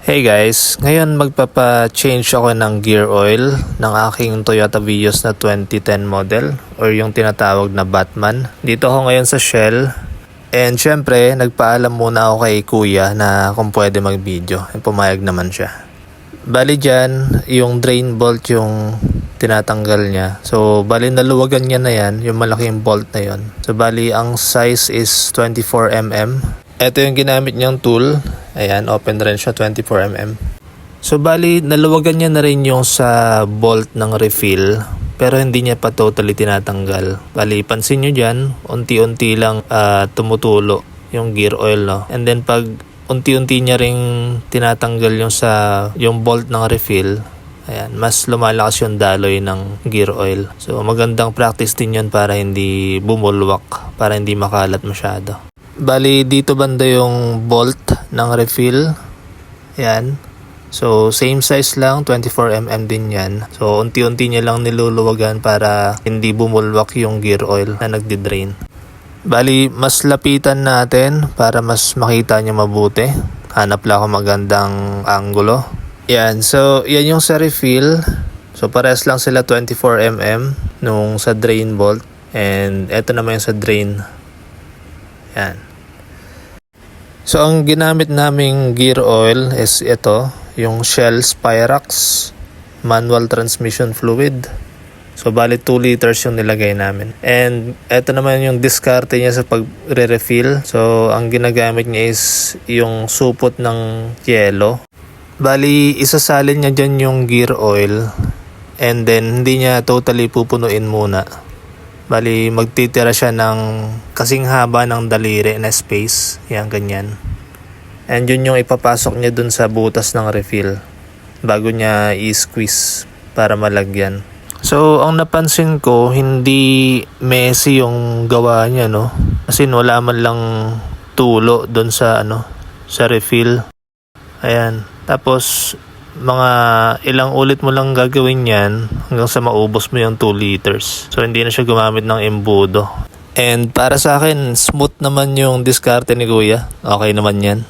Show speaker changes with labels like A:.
A: Hey guys, ngayon magpapa-change ako ng gear oil ng aking Toyota Vios na 2010 model or yung tinatawag na Batman. Dito ako ngayon sa Shell and syempre nagpaalam muna ako kay kuya na kung pwede mag-video. Pumayag naman siya. Bali dyan, yung drain bolt yung tinatanggal niya. So bali naluwagan niya na yan, yung malaking bolt na yon. So bali ang size is 24mm. Ito yung ginamit niyang tool. Ayan, open rin siya, 24mm. So bali, naluwagan niya na rin yung sa bolt ng refill. Pero hindi niya pa totally tinatanggal. Bali, pansin nyo dyan, unti-unti lang tumutulo yung gear oil, no? And then pag unti-unti niya ring tinatanggal yung bolt ng refill, ayan, mas lumalakas yung daloy ng gear oil. So magandang practice din yun para hindi bumulwak, para hindi makalat masyado. Bali, dito banda yung bolt ng refill. Ayan. So, same size lang. 24mm din yan. So, unti-unti niya lang niluluwagan para hindi bumulwak yung gear oil na nagdi-drain. Bali, mas lapitan natin para mas makita niya mabuti. Hanap lang ako magandang angulo. Ayan. So, yan yung sa refill. So, pares lang sila 24mm nung sa drain bolt. And, eto naman yung sa drain. Yan. So, ang ginamit naming gear oil is ito, yung Shell Spirax manual transmission fluid. So, bali 2 liters yung nilagay namin. And, ito naman yung diskarte niya sa pag-refill. So, ang ginagamit niya is yung supot ng yelo. Bali, isasalin niya dyan yung gear oil. And then, hindi niya totally pupunuin muna. Bali, magtitira siya ng kasing haba ng daliri na space. Yan, ganyan. And yun yung ipapasok niya dun sa butas ng refill bago niya i-squeeze para malagyan. So, ang napansin ko, hindi messy yung gawa niya, no? Kasi wala man lang tulo dun sa, sa refill. Ayan. Tapos, mga ilang ulit mo lang gagawin yan hanggang sa maubos mo yung 2 liters. So, hindi na siya gumamit ng embudo. And para sa akin, smooth naman yung diskarte ni kuya. Okay naman yan.